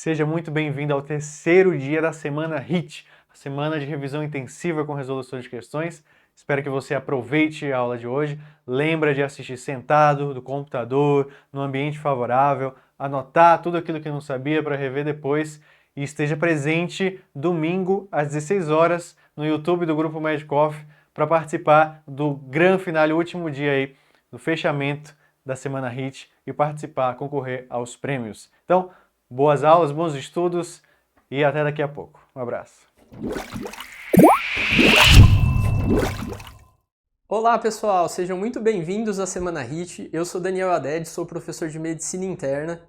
Seja muito bem-vindo ao terceiro dia da semana HIT, a semana de revisão intensiva com resolução de questões. Espero que você aproveite a aula de hoje. Lembra de assistir sentado, do computador, no ambiente favorável, anotar tudo aquilo que não sabia para rever depois e esteja presente domingo às 16 horas no YouTube do Grupo Medcoff para participar do grande final, o último dia aí, do fechamento da semana HIT e participar, concorrer aos prêmios. Então, boas aulas, bons estudos e até daqui a pouco. Um abraço. Olá pessoal, sejam muito bem-vindos à Semana HIT. Eu sou Daniel Haddad, sou professor de Medicina Interna.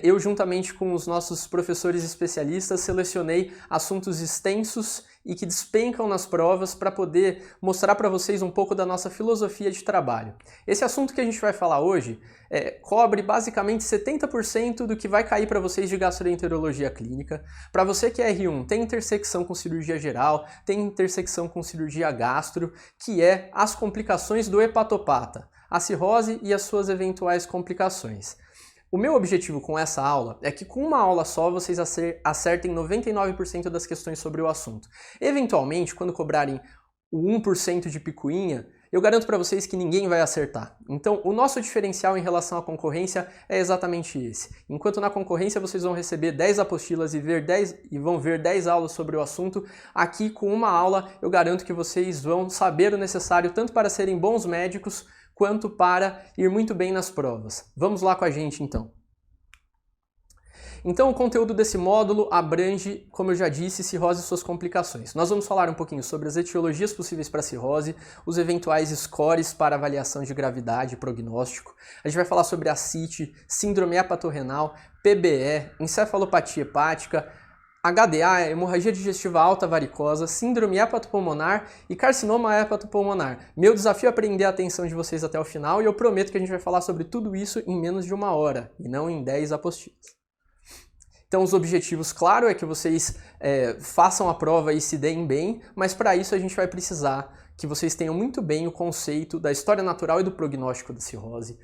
Eu, juntamente com os nossos professores especialistas, selecionei assuntos extensos e que despencam nas provas para poder mostrar para vocês um pouco da nossa filosofia de trabalho. Esse assunto que a gente vai falar hoje cobre basicamente 70% do que vai cair para vocês de gastroenterologia clínica. Para você que é R1, tem intersecção com cirurgia geral, tem intersecção com cirurgia gastro, que é as complicações do hepatopata, a cirrose e as suas eventuais complicações. O meu objetivo com essa aula é que com uma aula só vocês acertem 99% das questões sobre o assunto. Eventualmente, quando cobrarem o 1% de picuinha, eu garanto para vocês que ninguém vai acertar. Então, o nosso diferencial em relação à concorrência é exatamente esse. Enquanto na concorrência vocês vão receber 10 apostilas e vão ver 10 aulas sobre o assunto, aqui com uma aula eu garanto que vocês vão saber o necessário tanto para serem bons médicos quanto para ir muito bem nas provas. Vamos lá com a gente então. Então o conteúdo desse módulo abrange, como eu já disse, cirrose e suas complicações. Nós vamos falar um pouquinho sobre as etiologias possíveis para a cirrose, os eventuais scores para avaliação de gravidade e prognóstico. A gente vai falar sobre ascite, síndrome hepatorrenal, PBE, encefalopatia hepática, HDA, hemorragia digestiva alta varicosa, síndrome hepatopulmonar e carcinoma hepatopulmonar. Meu desafio é prender a atenção de vocês até o final e eu prometo que a gente vai falar sobre tudo isso em menos de 1 hora e não em 10 apostilas. Então os objetivos, claro, é que vocês façam a prova e se deem bem, mas para isso a gente vai precisar que vocês tenham muito bem o conceito da história natural e do prognóstico da cirrose,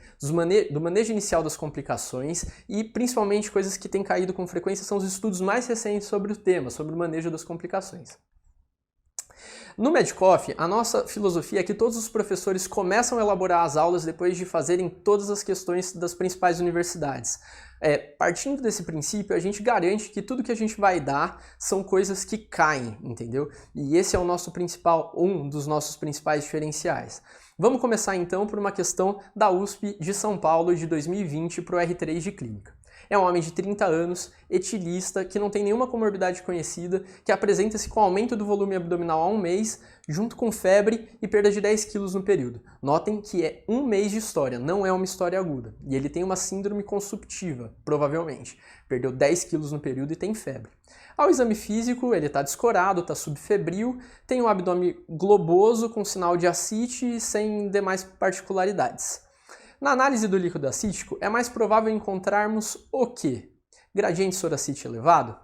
do manejo inicial das complicações e principalmente coisas que têm caído com frequência são os estudos mais recentes sobre o tema, sobre o manejo das complicações. No Medcoff, a nossa filosofia é que todos os professores começam a elaborar as aulas depois de fazerem todas as questões das principais universidades. Partindo desse princípio, a gente garante que tudo que a gente vai dar são coisas que caem, entendeu? E esse é um dos nossos principais diferenciais. Vamos começar então por uma questão da USP de São Paulo de 2020 para o R3 de Clínica. É um homem de 30 anos, etilista, que não tem nenhuma comorbidade conhecida, que apresenta-se com aumento do volume abdominal há 1 mês, junto com febre e perda de 10 quilos no período. Notem que é 1 mês de história, não é uma história aguda. E ele tem uma síndrome consumptiva, provavelmente. Perdeu 10 quilos no período e tem febre. Ao exame físico, ele está descorado, está subfebril, tem um abdômen globoso com sinal de ascite e sem demais particularidades. Na análise do líquido acítico, é mais provável encontrarmos o quê? Gradiente soracite elevado?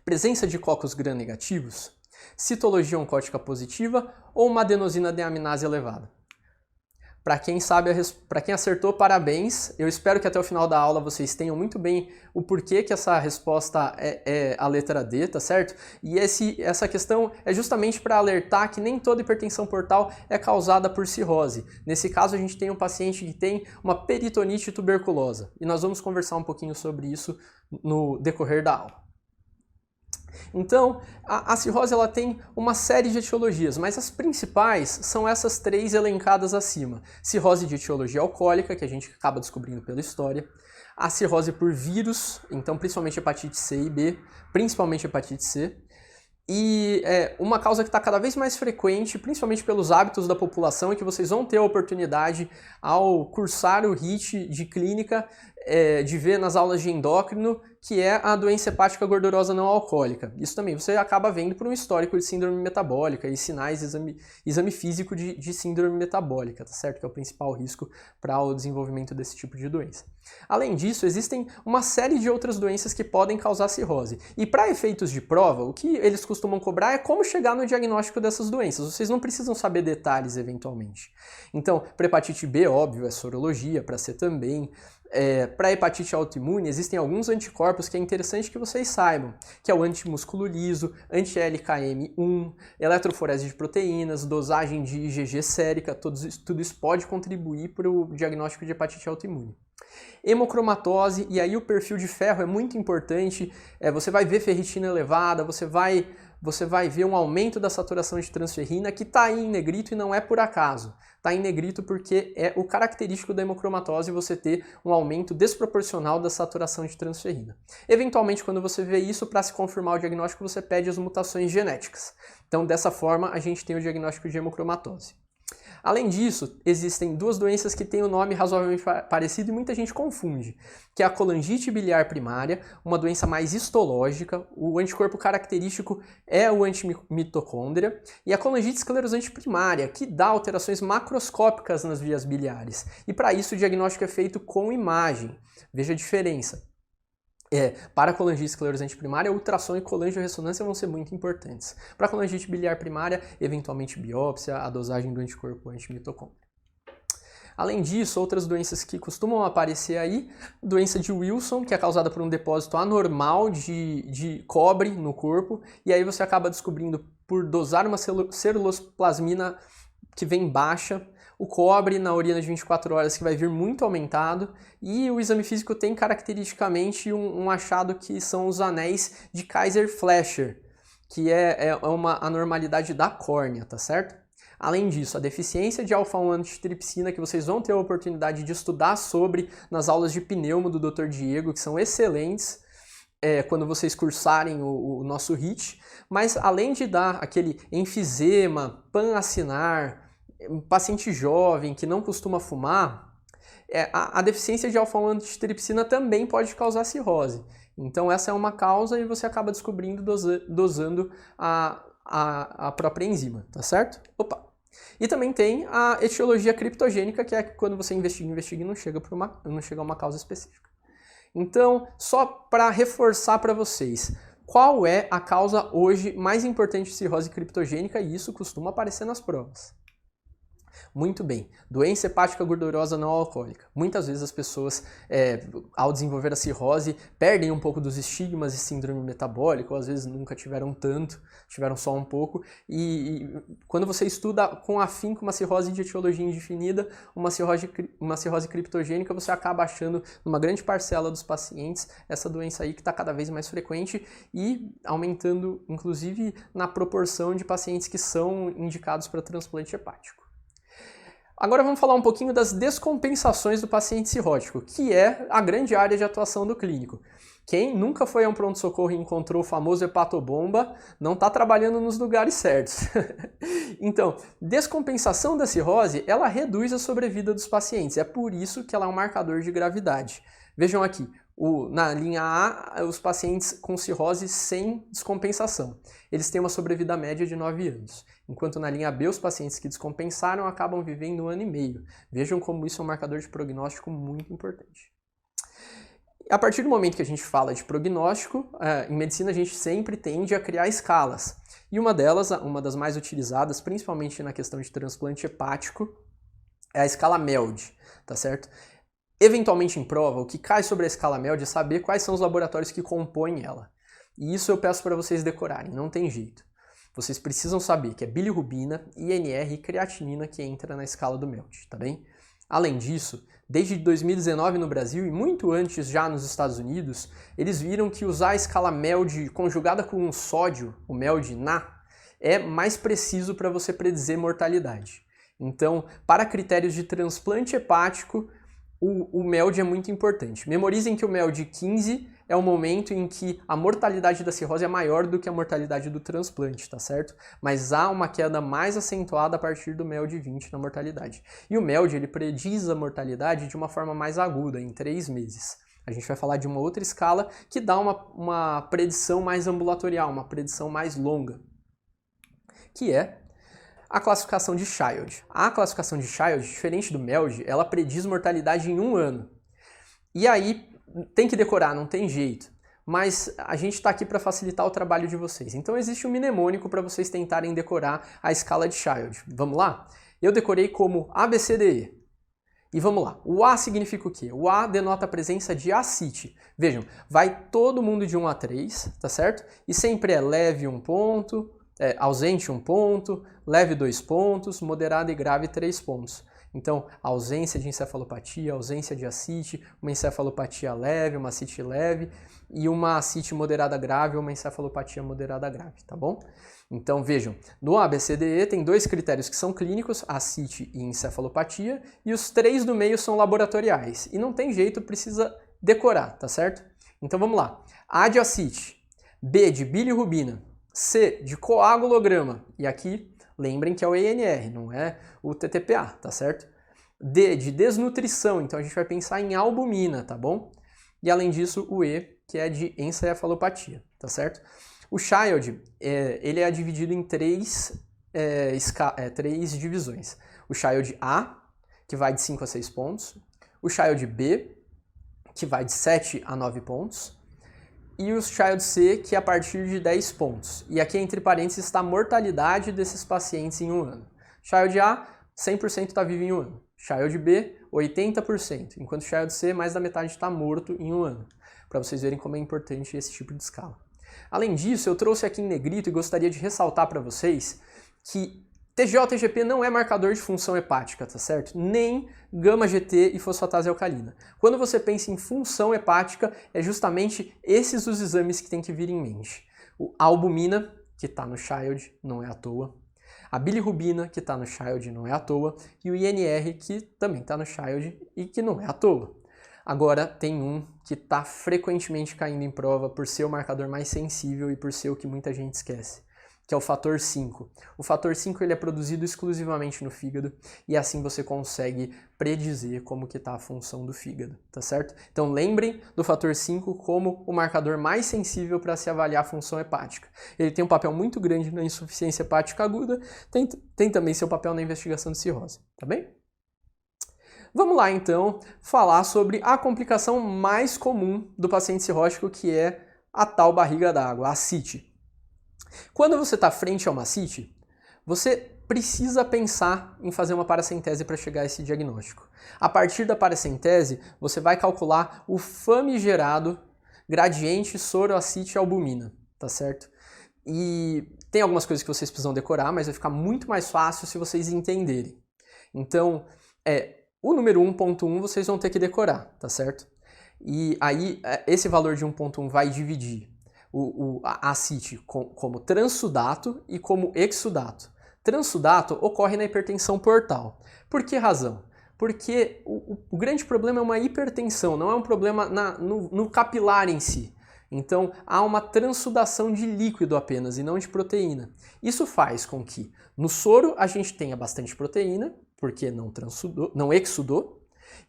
Presença de cocos gram-negativos? Citologia oncótica positiva ou uma adenosina deaminase elevada? Para quem acertou, parabéns. Eu espero que até o final da aula vocês tenham muito bem o porquê que essa resposta é a letra D, tá certo? E essa questão é justamente para alertar que nem toda hipertensão portal é causada por cirrose. Nesse caso, a gente tem um paciente que tem uma peritonite tuberculosa. E nós vamos conversar um pouquinho sobre isso no decorrer da aula. Então, a cirrose ela tem uma série de etiologias, mas as principais são essas 3 elencadas acima. Cirrose de etiologia alcoólica, que a gente acaba descobrindo pela história. A cirrose por vírus, então principalmente hepatite C e B, principalmente hepatite C. E uma causa que está cada vez mais frequente, principalmente pelos hábitos da população, e que vocês vão ter a oportunidade ao cursar o HIT de clínica, de ver nas aulas de endócrino, que é a doença hepática gordurosa não alcoólica. Isso também você acaba vendo por um histórico de síndrome metabólica e sinais, exame físico de síndrome metabólica, tá certo? Que é o principal risco para o desenvolvimento desse tipo de doença. Além disso, existem uma série de outras doenças que podem causar cirrose. E para efeitos de prova, o que eles costumam cobrar é como chegar no diagnóstico dessas doenças. Vocês não precisam saber detalhes eventualmente. Então, para hepatite B, óbvio, é sorologia, para C também. para hepatite autoimune, existem alguns anticorpos que é interessante que vocês saibam, que é o antimúsculo liso, anti-LKM1, eletroforese de proteínas, dosagem de IgG sérica, tudo isso pode contribuir para o diagnóstico de hepatite autoimune. Hemocromatose, e aí o perfil de ferro é muito importante, você vai ver ferritina elevada, você vai ver um aumento da saturação de transferrina que está aí em negrito e não é por acaso. Está em negrito porque é o característico da hemocromatose você ter um aumento desproporcional da saturação de transferrina. Eventualmente, quando você vê isso, para se confirmar o diagnóstico, você pede as mutações genéticas. Então, dessa forma, a gente tem o diagnóstico de hemocromatose. Além disso, existem duas doenças que têm um nome razoavelmente parecido e muita gente confunde, que é a colangite biliar primária, uma doença mais histológica, o anticorpo característico é o antimitocôndria, e a colangite esclerosante primária, que dá alterações macroscópicas nas vias biliares. E para isso o diagnóstico é feito com imagem. Veja a diferença. Para a colangite esclerosante primária, ultrassom e colangiorressonância vão ser muito importantes. Para a colangite biliar primária, eventualmente biópsia, a dosagem do anticorpo antimitocôndria. Além disso, outras doenças que costumam aparecer aí, doença de Wilson, que é causada por um depósito anormal de cobre no corpo, e aí você acaba descobrindo por dosar uma ceruloplasmina que vem baixa, o cobre na urina de 24 horas que vai vir muito aumentado, e o exame físico tem caracteristicamente um achado que são os anéis de Kaiser-Fleischer, que é uma anormalidade da córnea, tá certo? Além disso, a deficiência de alfa-1-antitrypsina, que vocês vão ter a oportunidade de estudar sobre nas aulas de pneumo do Dr. Diego, que são excelentes, quando vocês cursarem o nosso HIT, mas além de dar aquele enfisema, pan-acinar, paciente jovem que não costuma fumar, a deficiência de alfa-1-antitrypsina também pode causar cirrose. Então essa é uma causa e você acaba descobrindo dosando a própria enzima, tá certo? E também tem a etiologia criptogênica, que é quando você investiga e não chega a uma causa específica. Então, só para reforçar para vocês, qual é a causa hoje mais importante de cirrose criptogênica? E isso costuma aparecer nas provas. Muito bem, doença hepática gordurosa não alcoólica. Muitas vezes as pessoas, ao desenvolver a cirrose, perdem um pouco dos estigmas de síndrome metabólica, ou às vezes nunca tiveram tanto, tiveram só um pouco, e quando você estuda com afinco uma cirrose de etiologia indefinida, uma cirrose criptogênica, você acaba achando, numa grande parcela dos pacientes, essa doença aí que está cada vez mais frequente e aumentando, inclusive, na proporção de pacientes que são indicados para transplante hepático. Agora vamos falar um pouquinho das descompensações do paciente cirrótico, que é a grande área de atuação do clínico. Quem nunca foi a um pronto-socorro e encontrou o famoso hepatobomba não está trabalhando nos lugares certos. Então, descompensação da cirrose, ela reduz a sobrevida dos pacientes. É por isso que ela é um marcador de gravidade. Vejam aqui, na linha A, os pacientes com cirrose sem descompensação. Eles têm uma sobrevida média de 9 anos. Enquanto na linha B, os pacientes que descompensaram acabam vivendo 1 ano e meio. Vejam como isso é um marcador de prognóstico muito importante. A partir do momento que a gente fala de prognóstico, em medicina a gente sempre tende a criar escalas. E uma delas, uma das mais utilizadas, principalmente na questão de transplante hepático, é a escala MELD, tá certo? Eventualmente em prova, o que cai sobre a escala MELD é saber quais são os laboratórios que compõem ela. E isso eu peço para vocês decorarem, não tem jeito. Vocês precisam saber que é bilirrubina, INR e creatinina que entra na escala do MELD, tá bem? Além disso, desde 2019 no Brasil e muito antes já nos Estados Unidos, eles viram que usar a escala MELD conjugada com um sódio, o MELD-NA, é mais preciso para você predizer mortalidade. Então, para critérios de transplante hepático, o MELD é muito importante. Memorizem que o MELD 15 é o momento em que a mortalidade da cirrose é maior do que a mortalidade do transplante, tá certo? Mas há uma queda mais acentuada a partir do MELD 20 na mortalidade. E o MELD, ele prediz a mortalidade de uma forma mais aguda, em 3 meses. A gente vai falar de uma outra escala que dá uma predição mais ambulatorial, uma predição mais longa, que é a classificação de Child. A classificação de Child, diferente do MELD, ela prediz mortalidade em 1 ano. E aí, tem que decorar, não tem jeito. Mas a gente está aqui para facilitar o trabalho de vocês. Então existe um mnemônico para vocês tentarem decorar a escala de Child. Vamos lá? Eu decorei como ABCDE. E vamos lá, o A significa o quê? O A denota a presença de ascite. Vejam, vai todo mundo de 1 a 3, tá certo? E sempre é leve 1 ponto, ausente 1 ponto, leve 2 pontos, moderado e grave 3 pontos. Então, ausência de encefalopatia, ausência de ascite, uma encefalopatia leve, uma ascite leve e uma ascite moderada grave ou uma encefalopatia moderada grave, tá bom? Então vejam, no ABCDE tem 2 critérios que são clínicos, ascite e encefalopatia, e os 3 do meio são laboratoriais. E não tem jeito, precisa decorar, tá certo? Então vamos lá. A de ascite, B de bilirrubina, C de coagulograma, e aqui lembrem que é o ENR, não é o TTPA, tá certo? D de desnutrição, então a gente vai pensar em albumina, tá bom? E além disso, o E, que é de encefalopatia, tá certo? O Child, ele é dividido em 3 divisões. O Child A, que vai de 5 a 6 pontos. O Child B, que vai de 7 a 9 pontos. E o Child C, que é a partir de 10 pontos. E aqui, entre parênteses, está a mortalidade desses pacientes em 1 ano. Child A, 100% está vivo em 1 ano. Child B, 80%. Enquanto o Child C, mais da metade está morto em 1 ano. Para vocês verem como é importante esse tipo de escala. Além disso, eu trouxe aqui em negrito e gostaria de ressaltar para vocês que TGO-TGP não é marcador de função hepática, tá certo? Nem gama-GT e fosfatase alcalina. Quando você pensa em função hepática, é justamente esses os exames que tem que vir em mente. A albumina, que está no Child, não é à toa. A bilirrubina, que está no Child, não é à toa. E o INR, que também está no Child e que não é à toa. Agora, tem um que está frequentemente caindo em prova por ser o marcador mais sensível e por ser o que muita gente esquece, que é o fator 5. O fator 5 ele é produzido exclusivamente no fígado e assim você consegue predizer como que está a função do fígado, tá certo? Então lembrem do fator 5 como o marcador mais sensível para se avaliar a função hepática. Ele tem um papel muito grande na insuficiência hepática aguda, tem também seu papel na investigação de cirrose, tá bem? Vamos lá, então, falar sobre a complicação mais comum do paciente cirrótico, que é a tal barriga d'água, a ascite. Quando você está frente a uma ascite, você precisa pensar em fazer uma paracentese para chegar a esse diagnóstico. A partir da paracentese, você vai calcular o famigerado gradiente soro-ascite-albumina, tá certo? E tem algumas coisas que vocês precisam decorar, mas vai ficar muito mais fácil se vocês entenderem. Então, o número 1.1 vocês vão ter que decorar, tá certo? E aí, esse valor de 1.1 vai dividir a ascite como transsudato e como exsudato. Transsudato ocorre na hipertensão portal. Por que razão? Porque o grande problema é uma hipertensão, não é um problema no capilar em si. Então, há uma transsudação de líquido apenas e não de proteína. Isso faz com que no soro a gente tenha bastante proteína, porque não exsudou,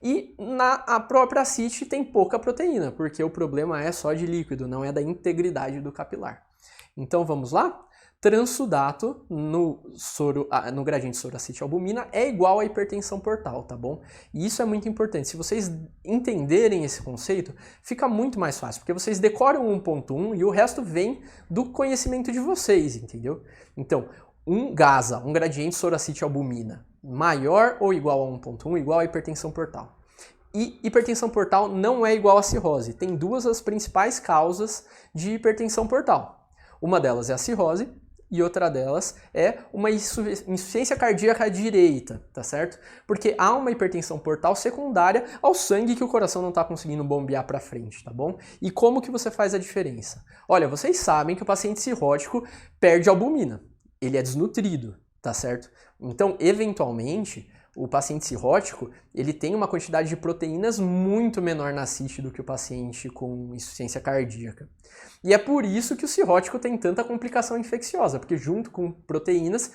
e a própria ascite tem pouca proteína, porque o problema é só de líquido, não é da integridade do capilar. Então vamos lá? Transsudato no gradiente soro-ascite-albumina é igual à hipertensão portal, tá bom? E isso é muito importante. Se vocês entenderem esse conceito, fica muito mais fácil, porque vocês decoram 1.1 e o resto vem do conhecimento de vocês, entendeu? Então, um gradiente soro-ascite-albumina, maior ou igual a 1.1, igual à hipertensão portal. E hipertensão portal não é igual a cirrose. Tem duas as principais causas de hipertensão portal. Uma delas é a cirrose e outra delas é uma insuficiência cardíaca direita, tá certo? Porque há uma hipertensão portal secundária ao sangue que o coração não está conseguindo bombear para frente, tá bom? E como que você faz a diferença? Olha, vocês sabem que o paciente cirrótico perde albumina. Ele é desnutrido, tá certo? Então, eventualmente, o paciente cirrótico, ele tem uma quantidade de proteínas muito menor na ascite do que o paciente com insuficiência cardíaca. E é por isso que o cirrótico tem tanta complicação infecciosa, porque junto com proteínas,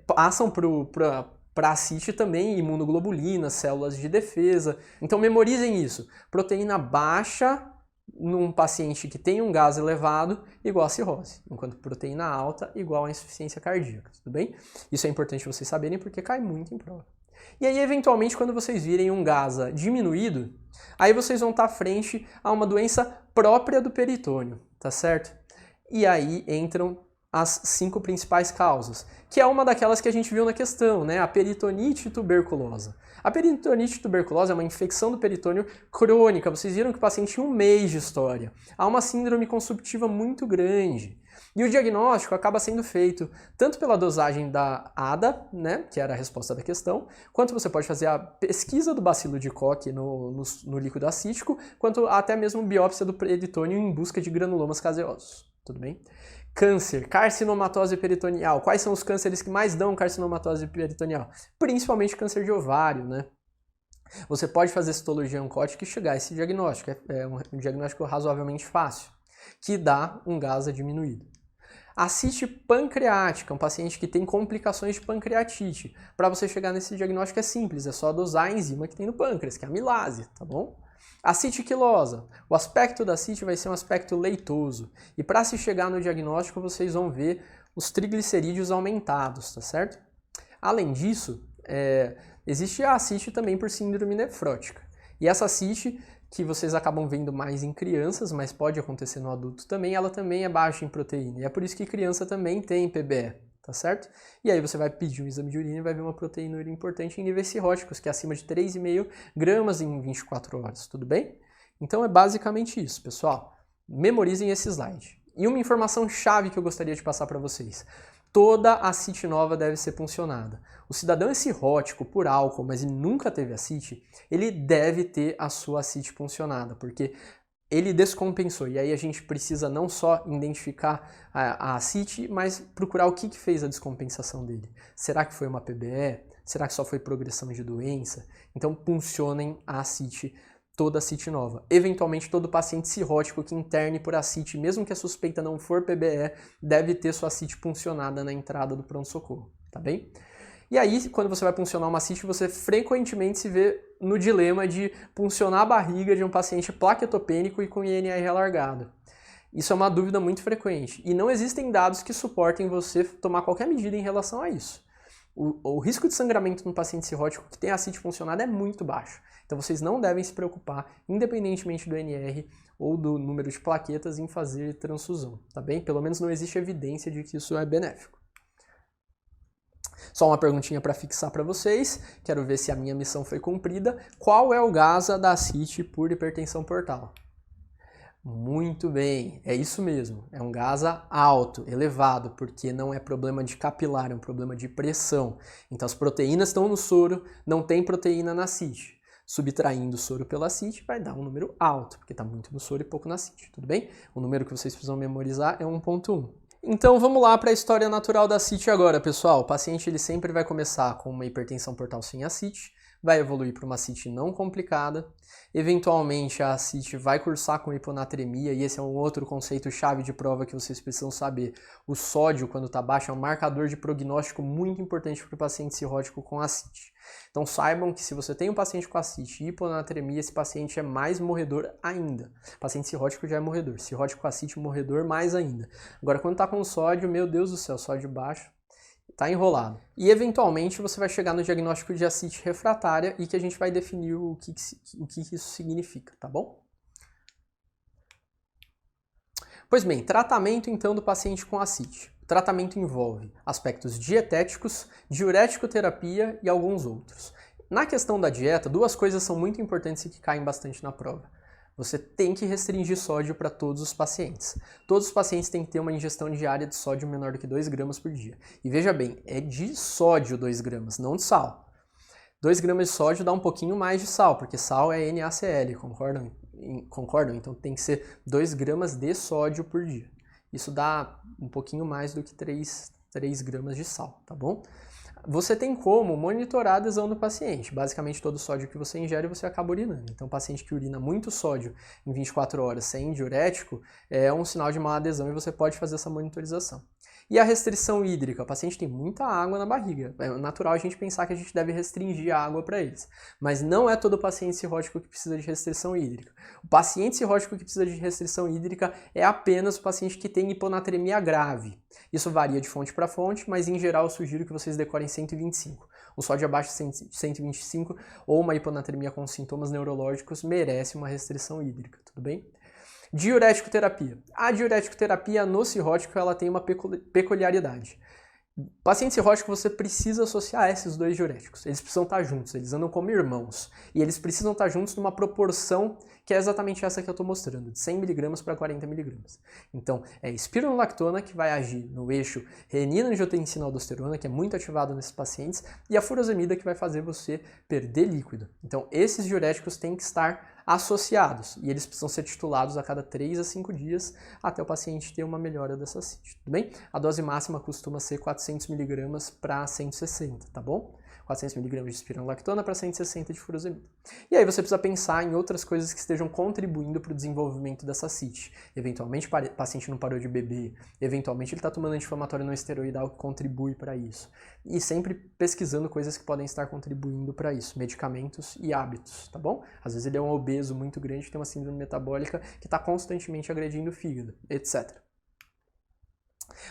passam para a ascite também imunoglobulinas, células de defesa. Então, memorizem isso. Proteína baixa num paciente que tem um gás elevado, igual a cirrose, enquanto proteína alta, igual a insuficiência cardíaca, tudo bem? Isso é importante vocês saberem porque cai muito em prova. E aí, eventualmente, quando vocês virem um GASA diminuído, aí vocês vão estar frente a uma doença própria do peritônio, tá certo? E aí entram as 5 principais causas, que é uma daquelas que a gente viu na questão, né? A peritonite tuberculosa. A peritonite tuberculosa é uma infecção do peritônio crônica. Vocês viram que o paciente tinha 1 mês de história. Há uma síndrome consumptiva muito grande. E o diagnóstico acaba sendo feito tanto pela dosagem da ADA, né, que era a resposta da questão, quanto você pode fazer a pesquisa do bacilo de Koch no líquido acítico, quanto até mesmo biópsia do peritônio em busca de granulomas caseosos. Tudo bem? Câncer, carcinomatose peritoneal. Quais são os cânceres que mais dão carcinomatose peritoneal? Principalmente câncer de ovário, né? Você pode fazer citologia oncótica e chegar a esse diagnóstico. É um diagnóstico razoavelmente fácil, que dá um GASA diminuído. Ascite pancreática, um paciente que tem complicações de pancreatite. Para você chegar nesse diagnóstico é simples, é só dosar a enzima que tem no pâncreas, que é a amilase, tá bom? Ascite quilosa. O aspecto da ascite vai ser um aspecto leitoso. E para se chegar no diagnóstico, vocês vão ver os triglicerídeos aumentados, tá certo? Além disso, existe a ascite também por síndrome nefrótica. E essa ascite, que vocês acabam vendo mais em crianças, mas pode acontecer no adulto também, ela também é baixa em proteína. E é por isso que criança também tem PBE. Tá certo? E aí você vai pedir um exame de urina e vai ver uma proteinúria importante em níveis cirróticos, que é acima de 3,5 gramas em 24 horas, tudo bem? Então é basicamente isso, pessoal. Memorizem esse slide. E uma informação chave que eu gostaria de passar para vocês. Toda ascite nova deve ser puncionada. O cidadão é cirrótico por álcool, mas ele nunca teve ascite, ele deve ter a sua ascite puncionada, porque ele descompensou, e aí a gente precisa não só identificar a ascite, mas procurar o que fez a descompensação dele. Será que foi uma PBE? Será que só foi progressão de doença? Então puncionem a ascite, toda ascite nova. Eventualmente todo paciente cirrótico que interne por ascite, mesmo que a suspeita não for PBE, deve ter sua ascite puncionada na entrada do pronto-socorro, tá bem? E aí, quando você vai puncionar uma ascite, você frequentemente se vê no dilema de puncionar a barriga de um paciente plaquetopênico e com INR alargado. Isso é uma dúvida muito frequente. E não existem dados que suportem você tomar qualquer medida em relação a isso. O risco de sangramento no paciente cirrótico que tem ascite puncionada é muito baixo. Então vocês não devem se preocupar, independentemente do INR ou do número de plaquetas, em fazer transfusão, tá bem? Pelo menos não existe evidência de que isso é benéfico. Só uma perguntinha para fixar para vocês, quero ver se a minha missão foi cumprida. Qual é o GASA da ascite por hipertensão portal? Muito bem, é isso mesmo, é um GASA alto, elevado, porque não é problema de capilar, é um problema de pressão. Então as proteínas estão no soro, não tem proteína na ascite. Subtraindo o soro pela ascite vai dar um número alto, porque está muito no soro e pouco na ascite, tudo bem? O número que vocês precisam memorizar é 1,1. Então vamos lá para a história natural da ascite agora, pessoal. O paciente ele sempre vai começar com uma hipertensão portal sem ascite, vai evoluir para uma ascite não complicada, eventualmente a ascite vai cursar com hiponatremia, e esse é um outro conceito chave de prova que vocês precisam saber. O sódio, quando está baixo, é um marcador de prognóstico muito importante para o paciente cirrótico com ascite. Então saibam que se você tem um paciente com ascite e hiponatremia, esse paciente é mais morredor ainda. O paciente cirrótico já é morredor, cirrótico com ascite morredor mais ainda. Agora quando está com sódio, meu Deus do céu, sódio baixo, tá enrolado. E eventualmente você vai chegar no diagnóstico de ascite refratária e que a gente vai definir o que isso significa, tá bom? Pois bem, tratamento então do paciente com ascite. O tratamento envolve aspectos dietéticos, diurético-terapia e alguns outros. Na questão da dieta, duas coisas são muito importantes e que caem bastante na prova. Você tem que restringir sódio para todos os pacientes. Todos os pacientes têm que ter uma ingestão diária de sódio menor do que 2 gramas por dia. E veja bem, é de sódio 2 gramas, não de sal. 2 gramas de sódio dá um pouquinho mais de sal, porque sal é NaCl, concordam? Então tem que ser 2 gramas de sódio por dia. Isso dá um pouquinho mais do que 3 gramas de sal, tá bom? Você tem como monitorar a adesão do paciente. Basicamente, todo o sódio que você ingere, você acaba urinando. Então, paciente que urina muito sódio em 24 horas sem diurético é um sinal de má adesão e você pode fazer essa monitorização. E a restrição hídrica? O paciente tem muita água na barriga. É natural a gente pensar que a gente deve restringir a água para eles. Mas não é todo paciente cirrótico que precisa de restrição hídrica. O paciente cirrótico que precisa de restrição hídrica é apenas o paciente que tem hiponatremia grave. Isso varia de fonte para fonte, mas em geral eu sugiro que vocês decorem 125. O sódio abaixo de 125 ou uma hiponatremia com sintomas neurológicos merece uma restrição hídrica, tudo bem? Diurético terapia. A diurético terapia no cirrótico ela tem uma peculiaridade. Paciente cirrótico você precisa associar esses dois diuréticos. Eles precisam estar juntos, eles andam como irmãos. E eles precisam estar juntos numa proporção que é exatamente essa que eu estou mostrando, de 100 mg para 40 mg. Então, é espironolactona que vai agir no eixo renina-angiotensina-aldosterona, que é muito ativado nesses pacientes, e a furosemida que vai fazer você perder líquido. Então, esses diuréticos têm que estar associados, e eles precisam ser titulados a cada 3 a 5 dias até o paciente ter uma melhora dessa CIT, tudo bem? A dose máxima costuma ser 400 mg para 160, tá bom? 400 mg de espironolactona para 160 de furosemida. E aí você precisa pensar em outras coisas que estejam contribuindo para o desenvolvimento dessa CIT. Eventualmente o paciente não parou de beber, eventualmente ele está tomando anti-inflamatório não esteroidal que contribui para isso. E sempre pesquisando coisas que podem estar contribuindo para isso, medicamentos e hábitos, tá bom? Às vezes ele é um obeso muito grande, tem uma síndrome metabólica que está constantemente agredindo o fígado, etc.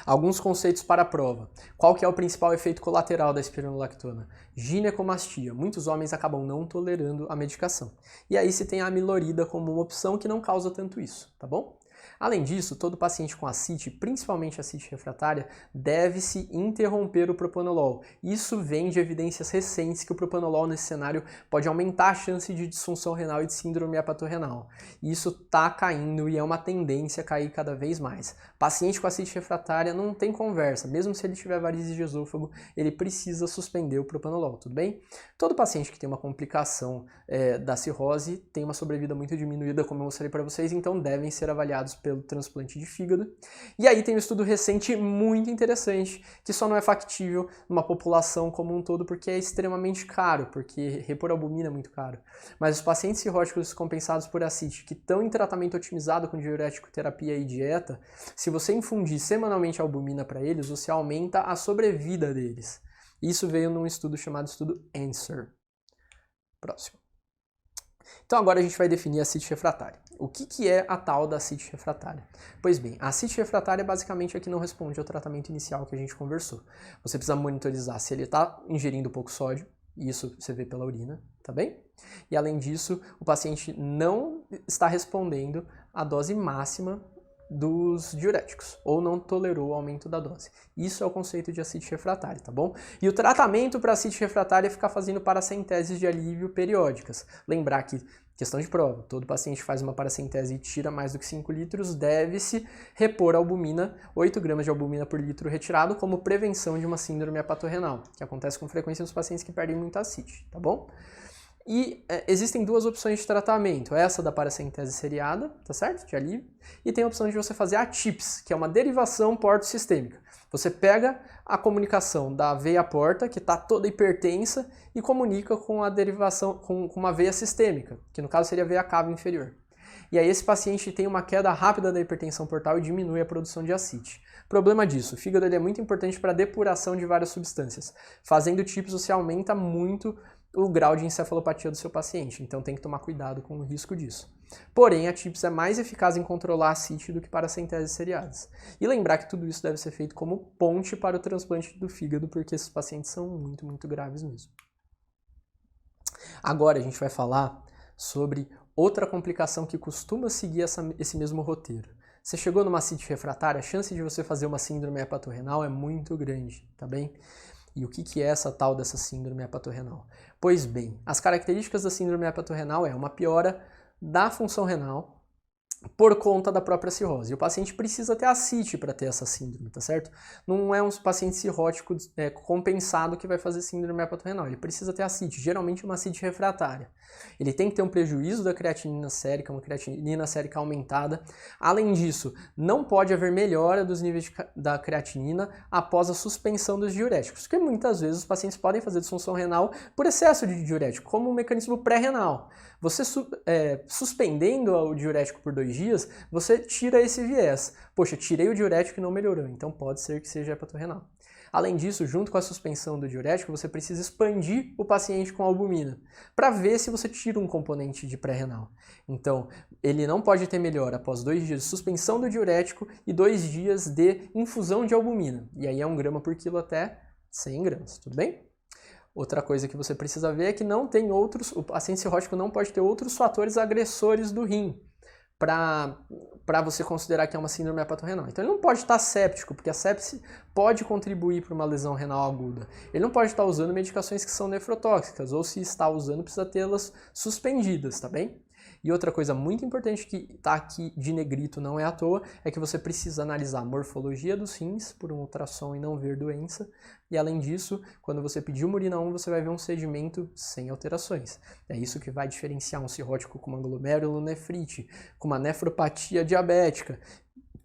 Alguns conceitos para a prova. Qual que é o principal efeito colateral da espironolactona? Ginecomastia. Muitos homens acabam não tolerando a medicação. E aí se tem a amilorida como uma opção que não causa tanto isso, tá bom? Além disso, todo paciente com ascite, principalmente ascite refratária, deve-se interromper o propanolol. Isso vem de evidências recentes que o propanolol nesse cenário pode aumentar a chance de disfunção renal e de síndrome hepatorrenal. Isso está caindo e é uma tendência a cair cada vez mais. Paciente com ascite refratária não tem conversa, mesmo se ele tiver varizes de esôfago, ele precisa suspender o propanolol, tudo bem? Todo paciente que tem uma complicação da cirrose tem uma sobrevida muito diminuída, como eu mostrei para vocês, então devem ser avaliados pelo transplante de fígado. E aí tem um estudo recente muito interessante, que só não é factível numa população como um todo, porque é extremamente caro, porque repor albumina é muito caro. Mas os pacientes cirróticos compensados por ascite, que estão em tratamento otimizado com diurético terapia e dieta, se você infundir semanalmente albumina para eles, você aumenta a sobrevida deles. Isso veio num estudo chamado estudo ANSWER. Próximo. Então agora a gente vai definir a ascite refratária. O que é a tal da ascite refratária? Pois bem, a ascite refratária basicamente é que não responde ao tratamento inicial que a gente conversou. Você precisa monitorizar se ele está ingerindo pouco sódio, e isso você vê pela urina, tá bem? E além disso, o paciente não está respondendo à dose máxima dos diuréticos, ou não tolerou o aumento da dose. Isso é o conceito de ascite refratária, tá bom? E o tratamento para ascite refratária é ficar fazendo paracenteses de alívio periódicas. Lembrar que, questão de prova, todo paciente faz uma paracentese e tira mais do que 5 litros, deve-se repor albumina, 8 gramas de albumina por litro retirado, como prevenção de uma síndrome hepatorrenal, que acontece com frequência nos pacientes que perdem muito ascite, tá bom? E existem duas opções de tratamento, essa da paracentese seriada, tá certo? De alívio, e tem a opção de você fazer a TIPS, que é uma derivação porto-sistêmica. Você pega a comunicação da veia porta, que está toda hipertensa, e comunica com a derivação, com uma veia sistêmica, que no caso seria a veia cava inferior. E aí esse paciente tem uma queda rápida da hipertensão portal e diminui a produção de ascite. Problema disso, o fígado ele é muito importante para a depuração de várias substâncias. Fazendo TIPS você aumenta muito o grau de encefalopatia do seu paciente, então tem que tomar cuidado com o risco disso. Porém, a TIPS é mais eficaz em controlar a ascite do que paracenteses seriadas. E lembrar que tudo isso deve ser feito como ponte para o transplante do fígado, porque esses pacientes são muito, muito graves mesmo. Agora a gente vai falar sobre outra complicação que costuma seguir esse mesmo roteiro. Você chegou numa ascite refratária, a chance de você fazer uma síndrome hepatorrenal é muito grande, tá bem? E o que é essa tal dessa síndrome hepatorrenal? Pois bem, as características da síndrome hepatorrenal é uma piora da função renal por conta da própria cirrose. E o paciente precisa ter ascite para ter essa síndrome, tá certo? Não é um paciente cirrótico compensado que vai fazer síndrome hepatorrenal. Ele precisa ter ascite, geralmente uma ascite refratária. Ele tem que ter um prejuízo da creatinina sérica, uma creatinina sérica aumentada. Além disso, não pode haver melhora dos níveis da creatinina após a suspensão dos diuréticos, porque muitas vezes os pacientes podem fazer disfunção renal por excesso de diurético, como um mecanismo pré-renal. Você suspendendo o diurético por 2 dias, você tira esse viés. Poxa, tirei o diurético e não melhorou, então pode ser que seja hepatorrenal. Além disso, junto com a suspensão do diurético, você precisa expandir o paciente com albumina, para ver se você tira um componente de pré-renal. Então, ele não pode ter melhora após 2 dias de suspensão do diurético e 2 dias de infusão de albumina. E aí é 1 grama por quilo até 100 gramas, tudo bem? Outra coisa que você precisa ver é que não tem o paciente cirrótico não pode ter outros fatores agressores do rim. para você considerar que é uma síndrome hepatorrenal. Então ele não pode estar séptico, porque a sepse pode contribuir para uma lesão renal aguda. Ele não pode estar usando medicações que são nefrotóxicas, ou se está usando, precisa tê-las suspendidas, tá bem? E outra coisa muito importante que está aqui de negrito, não é à toa, é que você precisa analisar a morfologia dos rins por um ultrassom e não ver doença. E além disso, quando você pedir uma urina 1, você vai ver um sedimento sem alterações. É isso que vai diferenciar um cirrótico com uma glomerulonefrite, com uma nefropatia diabética,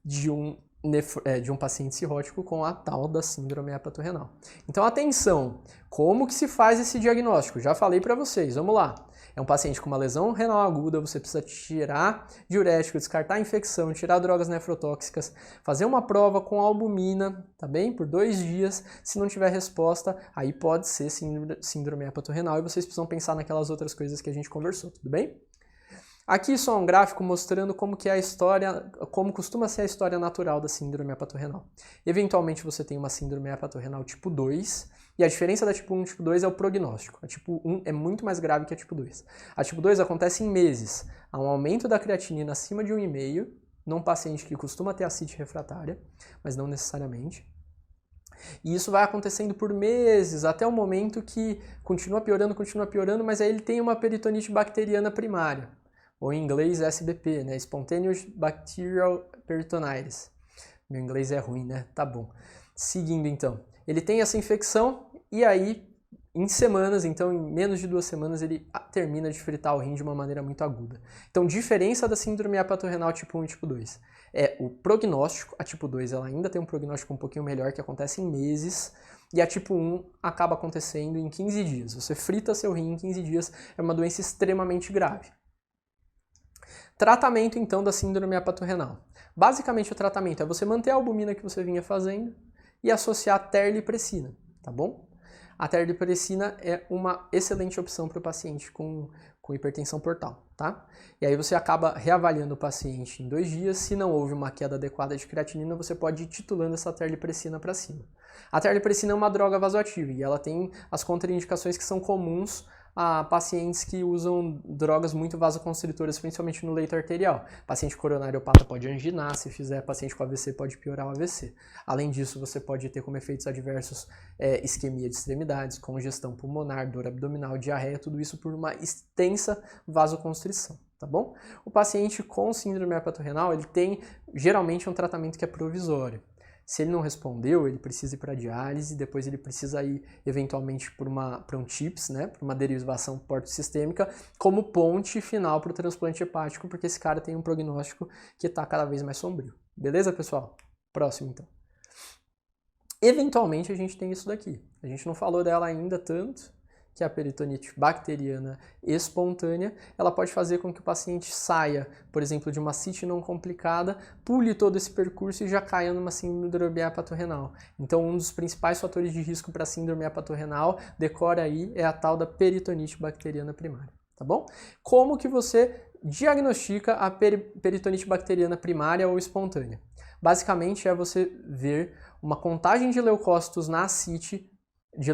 de um paciente cirrótico com a tal da síndrome hepatorrenal. Então atenção, como que se faz esse diagnóstico? Já falei para vocês, vamos lá. É um paciente com uma lesão renal aguda, você precisa tirar diurético, descartar a infecção, tirar drogas nefrotóxicas, fazer uma prova com albumina, tá bem? Por 2 dias. Se não tiver resposta, aí pode ser síndrome hepatorrenal e vocês precisam pensar naquelas outras coisas que a gente conversou, tudo bem? Aqui só um gráfico mostrando como que é a história, como costuma ser a história natural da síndrome hepatorrenal. Eventualmente você tem uma síndrome hepatorrenal tipo 2, e a diferença da tipo 1 e tipo 2 é o prognóstico. A tipo 1 é muito mais grave que a tipo 2. A tipo 2 acontece em meses. Há um aumento da creatinina acima de 1,5 num paciente que costuma ter ascite refratária, mas não necessariamente. E isso vai acontecendo por meses, até o momento que continua piorando, mas aí ele tem uma peritonite bacteriana primária, ou em inglês SBP, né? Spontaneous Bacterial Peritonitis. Meu inglês é ruim, né? Tá bom. Seguindo então. Ele tem essa infecção e aí, em semanas, então em menos de 2 semanas, ele termina de fritar o rim de uma maneira muito aguda. Então, diferença da síndrome hepatorrenal tipo 1 e tipo 2 é o prognóstico. A tipo 2 ela ainda tem um prognóstico um pouquinho melhor, que acontece em meses, e a tipo 1 acaba acontecendo em 15 dias. Você frita seu rim em 15 dias, é uma doença extremamente grave. Tratamento, então, da síndrome hepatorrenal. Basicamente, o tratamento é você manter a albumina que você vinha fazendo e associar terlipressina, tá bom? A terlipressina é uma excelente opção para o paciente com hipertensão portal, tá? E aí você acaba reavaliando o paciente em 2 dias. Se não houve uma queda adequada de creatinina, você pode ir titulando essa terlipressina para cima. A terlipressina é uma droga vasoativa e ela tem as contraindicações que são comuns a pacientes que usam drogas muito vasoconstritoras, principalmente no leito arterial. Paciente coronariopata pode anginar, se fizer paciente com AVC pode piorar o AVC. Além disso, você pode ter como efeitos adversos isquemia de extremidades, congestão pulmonar, dor abdominal, diarreia, tudo isso por uma extensa vasoconstrição, tá bom? O paciente com síndrome hepatorrenal, ele tem geralmente um tratamento que é provisório. Se ele não respondeu, ele precisa ir para diálise, depois ele precisa ir eventualmente para um TIPS, né, para uma derivação porto-sistêmica, como ponte final para o transplante hepático, porque esse cara tem um prognóstico que está cada vez mais sombrio. Beleza, pessoal? Próximo, então. Eventualmente a gente tem isso daqui. A gente não falou dela ainda tanto, que é a peritonite bacteriana espontânea. Ela pode fazer com que o paciente saia, por exemplo, de uma ascite não complicada, pule todo esse percurso e já caia numa síndrome hepatorrenal. Então, um dos principais fatores de risco para a síndrome hepatorrenal, decora aí, é a tal da peritonite bacteriana primária, tá bom? Como que você diagnostica a peritonite bacteriana primária ou espontânea? Basicamente é você ver uma contagem de leucócitos na ascite, de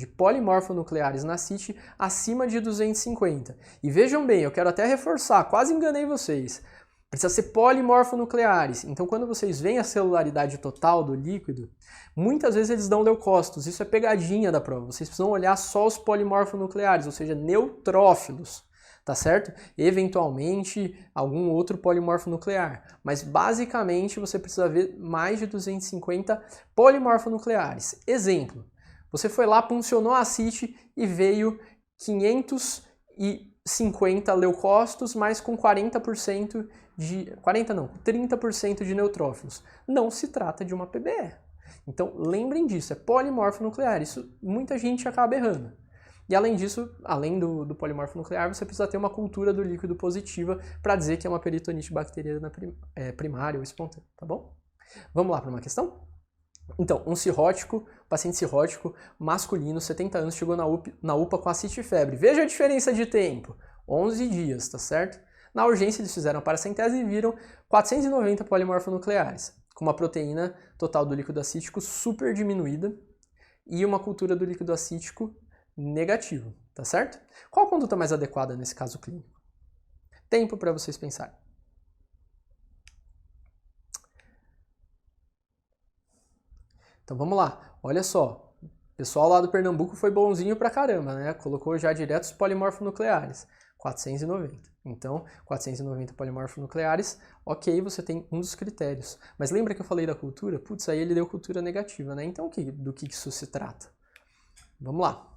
polimorfonucleares na ascite acima de 250. E vejam bem, eu quero até reforçar, quase enganei vocês. Precisa ser polimorfonucleares. Então, quando vocês veem a celularidade total do líquido, muitas vezes eles dão leucócitos. Isso é pegadinha da prova. Vocês precisam olhar só os polimorfonucleares, ou seja, neutrófilos. Tá certo? Eventualmente, algum outro polimorfo nuclear. Mas, basicamente, você precisa ver mais de 250 polimorfonucleares. Exemplo, você foi lá, puncionou a ascite e veio 550 leucócitos, mas com 30% de neutrófilos. Não se trata de uma PBE. Então, lembrem disso, é polimorfonuclear. Isso muita gente acaba errando. E além disso, além do polimorfo nuclear, você precisa ter uma cultura do líquido positiva para dizer que é uma peritonite bacteriana primária ou espontânea, tá bom? Vamos lá para uma questão? Então, paciente cirrótico, masculino, 70 anos, chegou na UPA com ascite e febre. Veja a diferença de tempo, 11 dias, tá certo? Na urgência, eles fizeram a paracentese e viram 490 polimorfonucleares, com uma proteína total do líquido acítico super diminuída e uma cultura do líquido acítico negativo, tá certo? Qual a conduta mais adequada nesse caso clínico? Tempo para vocês pensarem. Então vamos lá, olha só, o pessoal lá do Pernambuco foi bonzinho pra caramba, né? Colocou já direto os polimorfonucleares, 490. Então, 490 polimorfonucleares, ok, você tem um dos critérios. Mas lembra que eu falei da cultura? Putz, aí ele deu cultura negativa, né? Então do que isso se trata? Vamos lá.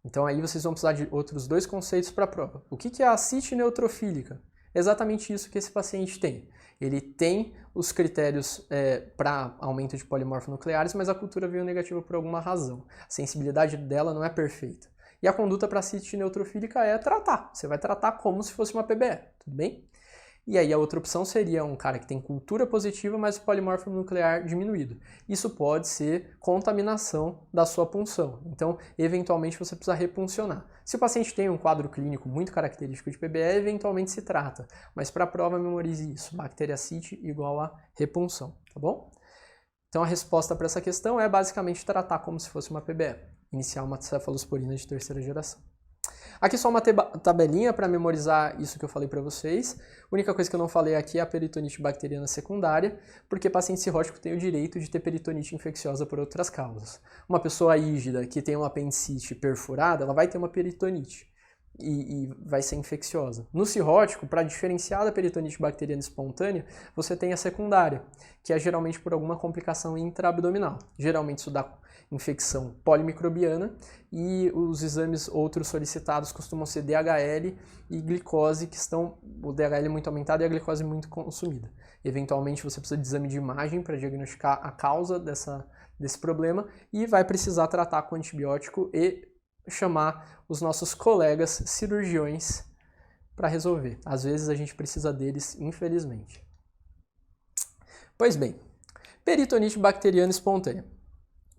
Então aí vocês vão precisar de outros dois conceitos para a prova. O que é a ascite neutrofílica? É exatamente isso que esse paciente tem. Ele tem os critérios para aumento de polimorfonucleares, mas a cultura veio negativa por alguma razão. A sensibilidade dela não é perfeita. E a conduta para ascite neutrofílica é tratar. Você vai tratar como se fosse uma PBE, tudo bem? E aí a outra opção seria um cara que tem cultura positiva, mas o polimorfo nuclear diminuído. Isso pode ser contaminação da sua punção. Então, eventualmente, você precisa repuncionar. Se o paciente tem um quadro clínico muito característico de PBE, eventualmente se trata. Mas para a prova, memorize isso. Bacteriacite igual a repunção, tá bom? Então, a resposta para essa questão é basicamente tratar como se fosse uma PBE. Iniciar uma cefalosporina de terceira geração. Aqui só uma tabelinha para memorizar isso que eu falei para vocês. A única coisa que eu não falei aqui é a peritonite bacteriana secundária, porque paciente cirrótico tem o direito de ter peritonite infecciosa por outras causas. Uma pessoa ígida que tem uma apendicite perfurada, ela vai ter uma peritonite e vai ser infecciosa. No cirrótico, para diferenciar da peritonite bacteriana espontânea, você tem a secundária, que é geralmente por alguma complicação intraabdominal. Geralmente isso dá infecção polimicrobiana e os exames outros solicitados costumam ser DHL e glicose, que estão o DHL muito aumentado e a glicose muito consumida. Eventualmente você precisa de exame de imagem para diagnosticar a causa desse problema e vai precisar tratar com antibiótico e chamar os nossos colegas cirurgiões para resolver. Às vezes a gente precisa deles, infelizmente. Pois bem, peritonite bacteriana espontânea.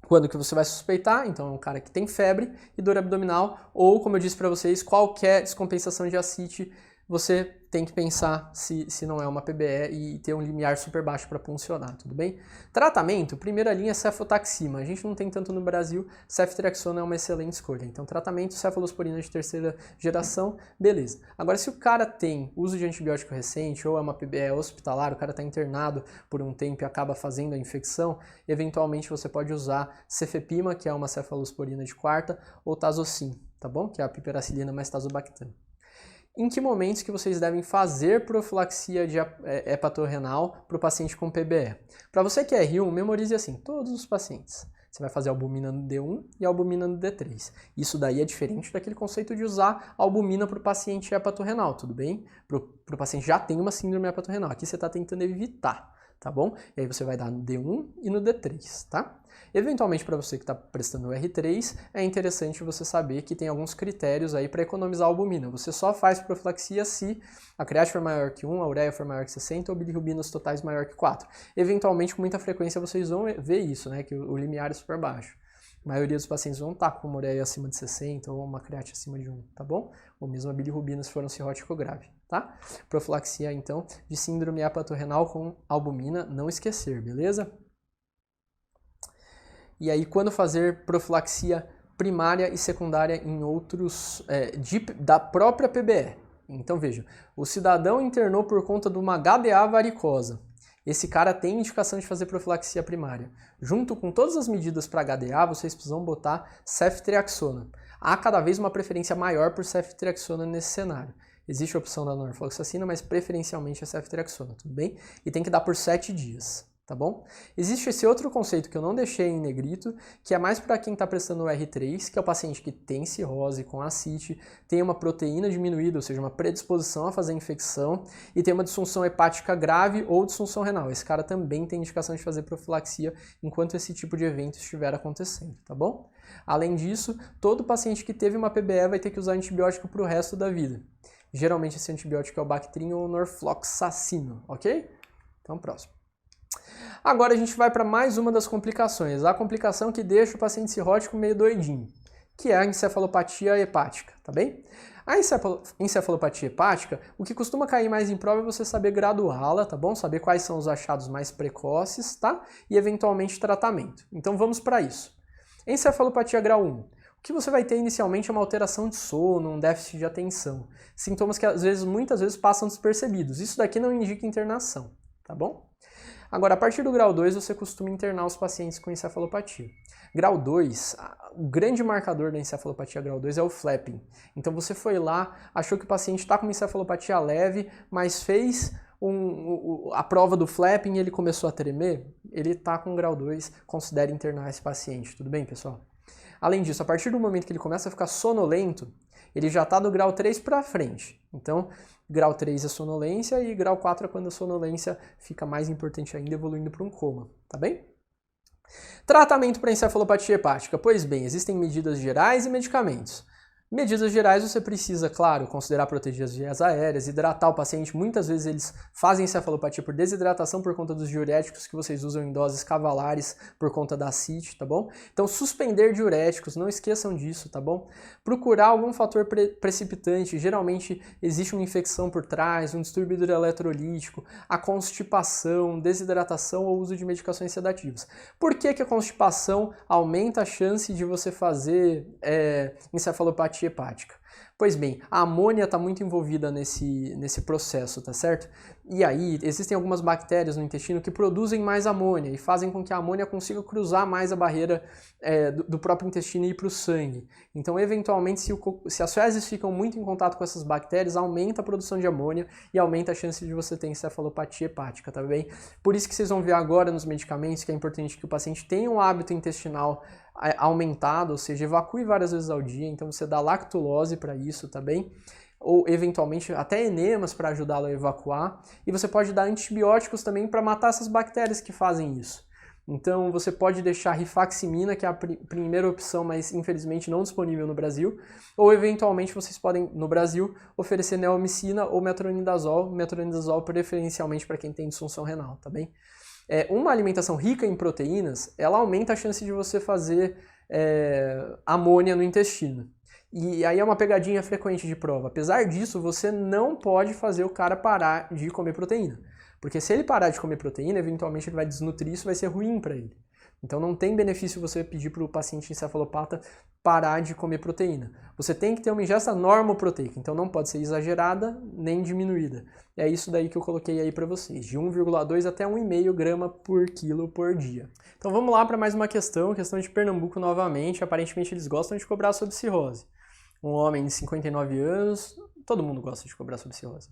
Quando que você vai suspeitar? Então é um cara que tem febre e dor abdominal, ou como eu disse para vocês, qualquer descompensação de ascite, você tem que pensar se não é uma PBE e ter um limiar super baixo para funcionar, tudo bem? Tratamento, primeira linha é cefotaxima. A gente não tem tanto no Brasil, ceftriaxona é uma excelente escolha. Então tratamento, cefalosporina de terceira geração, beleza. Agora se o cara tem uso de antibiótico recente ou é uma PBE hospitalar, o cara está internado por um tempo e acaba fazendo a infecção, eventualmente você pode usar cefepima, que é uma cefalosporina de quarta, ou tazocin, tá bom? Que é a piperacilina mais tazobactam. Em que momentos que vocês devem fazer profilaxia de hepatorrenal para o paciente com PBE? Para você que é R1, memorize assim, todos os pacientes. Você vai fazer albumina no D1 e albumina no D3. Isso daí é diferente daquele conceito de usar albumina para o paciente hepatorrenal, tudo bem? Para o paciente já tem uma síndrome hepatorrenal. Aqui você está tentando evitar, tá bom? E aí você vai dar no D1 e no D3, tá? Eventualmente, para você que está prestando o R3, é interessante você saber que tem alguns critérios aí para economizar a albumina. Você só faz profilaxia se a creatina for maior que 1, a ureia for maior que 60 ou bilirrubinas totais maior que 4. Eventualmente, com muita frequência, vocês vão ver isso, né? Que o limiar é super baixo. A maioria dos pacientes vão estar com uma ureia acima de 60 ou uma creatina acima de 1, tá bom? Ou mesmo a bilirrubina se for um cirrótico grave, tá? Profilaxia, então, de síndrome hepatorrenal com albumina, não esquecer, beleza? E aí, quando fazer profilaxia primária e secundária em outros, da própria PBE. Então, veja, o cidadão internou por conta de uma HDA varicosa. Esse cara tem indicação de fazer profilaxia primária. Junto com todas as medidas para HDA, vocês precisam botar ceftriaxona. Há cada vez uma preferência maior por ceftriaxona nesse cenário. Existe a opção da norfloxacina, mas preferencialmente a ceftriaxona, tudo bem? E tem que dar por 7 dias. Tá bom? Existe esse outro conceito que eu não deixei em negrito, que é mais para quem está prestando o R3, que é o paciente que tem cirrose com ascite, tem uma proteína diminuída, ou seja, uma predisposição a fazer infecção, e tem uma disfunção hepática grave ou disfunção renal. Esse cara também tem indicação de fazer profilaxia enquanto esse tipo de evento estiver acontecendo, tá bom? Além disso, todo paciente que teve uma PBE vai ter que usar antibiótico para o resto da vida. Geralmente esse antibiótico é o Bactrim ou o norfloxacino, ok? Então, próximo. Agora a gente vai para mais uma das complicações, a complicação que deixa o paciente cirrótico meio doidinho, que é a encefalopatia hepática, tá bem? A encefalopatia hepática, o que costuma cair mais em prova é você saber graduá-la, tá bom? Saber quais são os achados mais precoces, tá? E eventualmente tratamento. Então vamos para isso. Encefalopatia grau 1. O que você vai ter inicialmente é uma alteração de sono, um déficit de atenção. Sintomas que às vezes, muitas vezes passam despercebidos. Isso daqui não indica internação, tá bom? Agora, a partir do grau 2, você costuma internar os pacientes com encefalopatia. Grau 2, o grande marcador da encefalopatia grau 2 é o flapping. Então você foi lá, achou que o paciente está com uma encefalopatia leve, mas fez a prova do flapping e ele começou a tremer, ele está com grau 2, considere internar esse paciente. Tudo bem, pessoal? Além disso, a partir do momento que ele começa a ficar sonolento, ele já está do grau 3 para frente. Então, grau 3 é sonolência e grau 4 é quando a sonolência fica mais importante ainda, evoluindo para um coma, tá bem? Tratamento para encefalopatia hepática. Pois bem, existem medidas gerais e medicamentos. Medidas gerais você precisa, claro, considerar proteger as vias aéreas, hidratar o paciente. Muitas vezes eles fazem encefalopatia por desidratação por conta dos diuréticos que vocês usam em doses cavalares por conta da ascite, tá bom? Então suspender diuréticos, não esqueçam disso, tá bom? Procurar algum fator precipitante, geralmente existe uma infecção por trás, um distúrbio hidroeletrolítico, a constipação, desidratação ou uso de medicações sedativas. Por que a constipação aumenta a chance de você fazer encefalopatia hepática? Pois bem, a amônia está muito envolvida nesse processo, tá certo? E aí, existem algumas bactérias no intestino que produzem mais amônia e fazem com que a amônia consiga cruzar mais a barreira do próprio intestino e ir para o sangue. Então, eventualmente, se as fezes ficam muito em contato com essas bactérias, aumenta a produção de amônia e aumenta a chance de você ter encefalopatia hepática, tá bem? Por isso que vocês vão ver agora nos medicamentos que é importante que o paciente tenha um hábito intestinal aumentado, ou seja, evacue várias vezes ao dia, então você dá lactulose para isso, tá bem? Ou eventualmente até enemas para ajudá-lo a evacuar, e você pode dar antibióticos também para matar essas bactérias que fazem isso. Então você pode deixar rifaximina, que é a primeira opção, mas infelizmente não disponível no Brasil, ou eventualmente vocês podem, no Brasil, oferecer neomicina ou metronidazol preferencialmente para quem tem disfunção renal, tá bem? Uma alimentação rica em proteínas, ela aumenta a chance de você fazer amônia no intestino. E aí é uma pegadinha frequente de prova. Apesar disso, você não pode fazer o cara parar de comer proteína. Porque se ele parar de comer proteína, eventualmente ele vai desnutrir, isso vai ser ruim para ele. Então não tem benefício você pedir para o paciente encefalopata parar de comer proteína. Você tem que ter uma ingesta normoproteica, então não pode ser exagerada nem diminuída. É isso daí que eu coloquei aí para vocês, de 1,2 até 1,5 grama por quilo por dia. Então vamos lá para mais uma questão de Pernambuco novamente. Aparentemente eles gostam de cobrar sobre cirrose. Um homem de 59 anos, todo mundo gosta de cobrar sobre cirrose.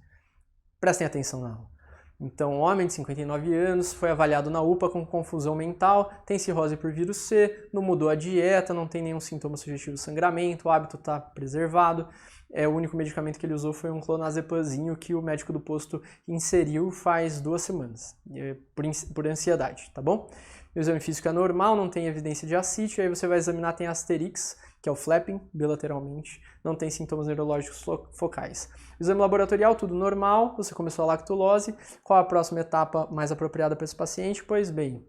Prestem atenção na aula. Então, um homem de 59 anos foi avaliado na UPA com confusão mental, tem cirrose por vírus C, não mudou a dieta, não tem nenhum sintoma sugestivo de sangramento, o hábito está preservado. O único medicamento que ele usou foi um clonazepamzinho que o médico do posto inseriu faz 2 semanas, por ansiedade, tá bom? O exame físico é normal, não tem evidência de ascite, aí você vai examinar, tem asterix, que é o flapping, bilateralmente, não tem sintomas neurológicos focais. Exame laboratorial, tudo normal, você começou a lactulose, qual a próxima etapa mais apropriada para esse paciente? Pois bem,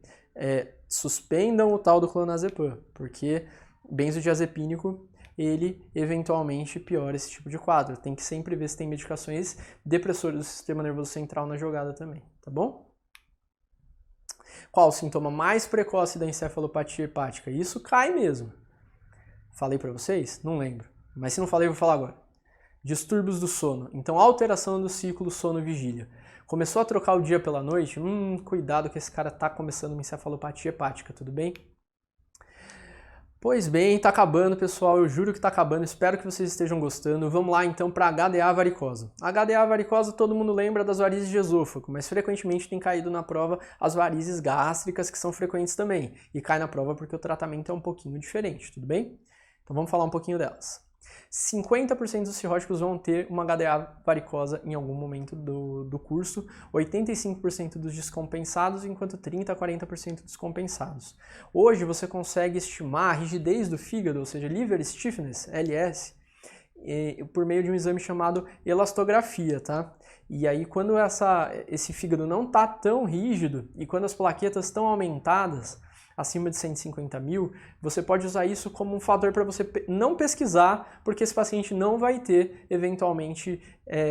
suspendam o tal do clonazepam, porque benzodiazepínico, ele eventualmente piora esse tipo de quadro. Tem que sempre ver se tem medicações depressoras do sistema nervoso central na jogada também, tá bom? Qual o sintoma mais precoce da encefalopatia hepática? Isso cai mesmo. Falei para vocês? Não lembro. Mas se não falei, eu vou falar agora. Distúrbios do sono. Então, alteração do ciclo sono-vigília. Começou a trocar o dia pela noite? Cuidado que esse cara tá começando uma encefalopatia hepática, tudo bem? Pois bem, tá acabando, pessoal. Eu juro que tá acabando. Espero que vocês estejam gostando. Vamos lá, então, para HDA varicosa. HDA varicosa, todo mundo lembra das varizes de esôfago, mas frequentemente tem caído na prova as varizes gástricas, que são frequentes também. E cai na prova porque o tratamento é um pouquinho diferente, tudo bem? Então vamos falar um pouquinho delas. 50% dos cirróticos vão ter uma HDA varicosa em algum momento do curso, 85% dos descompensados, enquanto 30% a 40% descompensados. Hoje você consegue estimar a rigidez do fígado, ou seja, liver stiffness, LS, por meio de um exame chamado elastografia, tá? E aí quando esse fígado não está tão rígido e quando as plaquetas estão aumentadas, acima de 150 mil, você pode usar isso como um fator para você não pesquisar, porque esse paciente não vai ter, eventualmente,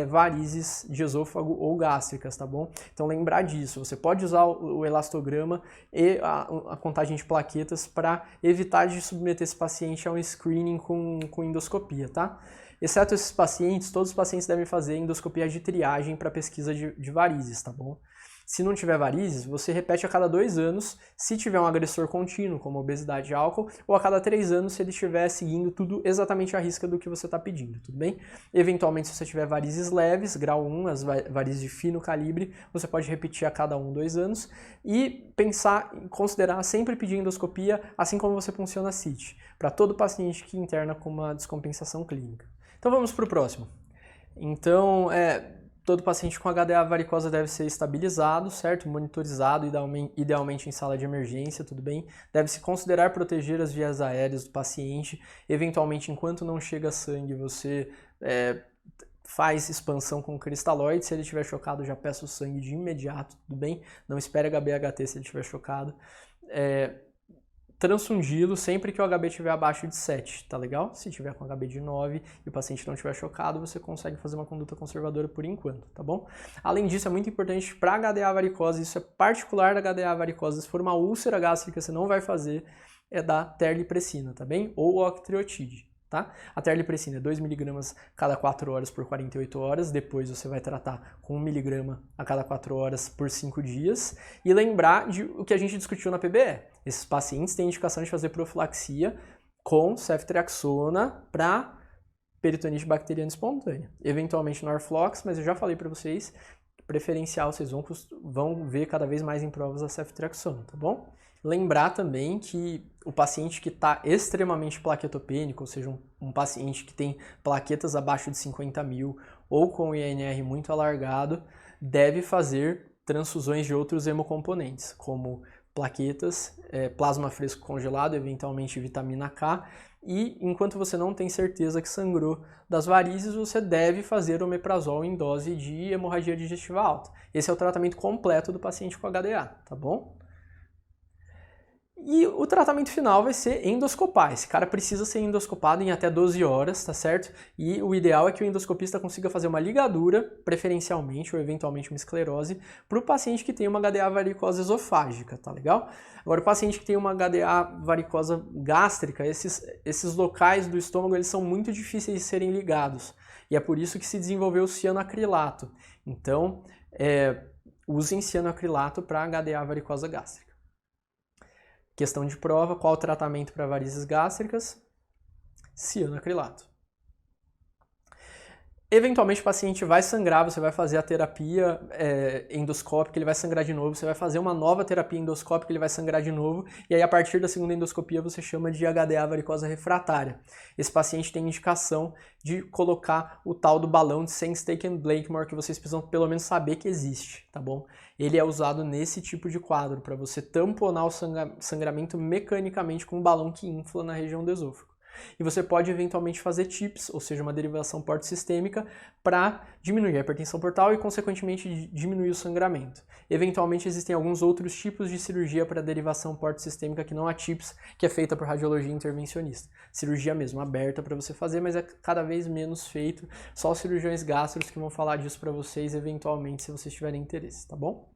varizes de esôfago ou gástricas, tá bom? Então lembrar disso, você pode usar o elastograma e a contagem de plaquetas para evitar de submeter esse paciente a um screening com endoscopia, tá? Exceto esses pacientes, todos os pacientes devem fazer endoscopia de triagem para pesquisa de varizes, tá bom? Se não tiver varizes, você repete a cada 2 anos, se tiver um agressor contínuo, como obesidade e álcool, ou a cada 3 anos, se ele estiver seguindo tudo exatamente à risca do que você está pedindo, tudo bem? Eventualmente, se você tiver varizes leves, grau 1, as varizes de fino calibre, você pode repetir a cada 2 anos e pensar, considerar sempre pedir endoscopia, assim como você funciona a CIT, para todo paciente que interna com uma descompensação clínica. Então vamos para o próximo. Então, todo paciente com HDA varicosa deve ser estabilizado, certo? Monitorizado, idealmente em sala de emergência, tudo bem? Deve-se considerar proteger as vias aéreas do paciente. Eventualmente, enquanto não chega sangue, você faz expansão com cristalóide. Se ele estiver chocado, já peça o sangue de imediato, tudo bem? Não espere HB/HT se ele estiver chocado. Transfundi-lo sempre que o HB estiver abaixo de 7, tá legal? Se tiver com HB de 9 e o paciente não estiver chocado, você consegue fazer uma conduta conservadora por enquanto, tá bom? Além disso, é muito importante para HDA varicose, isso é particular da HDA varicose, se for uma úlcera gástrica, você não vai fazer, dar terlipressina, tá bem? Ou octreotide. Tá? A terlipressina é 2 mg cada 4 horas por 48 horas, depois você vai tratar com 1 mg a cada 4 horas por 5 dias, e lembrar de o que a gente discutiu na PBE. Esses pacientes têm indicação de fazer profilaxia com ceftriaxona para peritonite bacteriana espontânea. Eventualmente Norflox, mas eu já falei para vocês, preferencial, vocês vão ver cada vez mais em provas a ceftriaxona, tá bom? Lembrar também que o paciente que está extremamente plaquetopênico, ou seja, um paciente que tem plaquetas abaixo de 50 mil ou com INR muito alargado, deve fazer transfusões de outros hemocomponentes, como plaquetas, plasma fresco congelado, eventualmente vitamina K, e enquanto você não tem certeza que sangrou das varizes, você deve fazer omeprazol em dose de hemorragia digestiva alta. Esse é o tratamento completo do paciente com HDA, tá bom? E o tratamento final vai ser endoscopar. Esse cara precisa ser endoscopado em até 12 horas, tá certo? E o ideal é que o endoscopista consiga fazer uma ligadura, preferencialmente, ou eventualmente uma esclerose, para o paciente que tem uma HDA varicosa esofágica, tá legal? Agora, o paciente que tem uma HDA varicosa gástrica, esses locais do estômago, eles são muito difíceis de serem ligados. E é por isso que se desenvolveu o cianoacrilato. Então, usem cianoacrilato para HDA varicosa gástrica. Questão de prova, qual o tratamento para varizes gástricas? Cianoacrilato. Eventualmente o paciente vai sangrar, você vai fazer a terapia endoscópica, ele vai sangrar de novo, você vai fazer uma nova terapia endoscópica, ele vai sangrar de novo, e aí a partir da segunda endoscopia você chama de HDA varicosa refratária. Esse paciente tem indicação de colocar o tal do balão de Sengstaken-Blakemore, que vocês precisam pelo menos saber que existe, tá bom? Ele é usado nesse tipo de quadro, para você tamponar o sangramento mecanicamente com um balão que infla na região do esôfago. E você pode eventualmente fazer TIPS, ou seja, uma derivação porto-sistêmica, para diminuir a hipertensão portal e, consequentemente, diminuir o sangramento. Eventualmente, existem alguns outros tipos de cirurgia para derivação porto-sistêmica que não há TIPS, que é feita por radiologia intervencionista. Cirurgia mesmo, aberta para você fazer, mas é cada vez menos feito. Só os cirurgiões gástricos que vão falar disso para vocês, eventualmente, se vocês tiverem interesse, tá bom?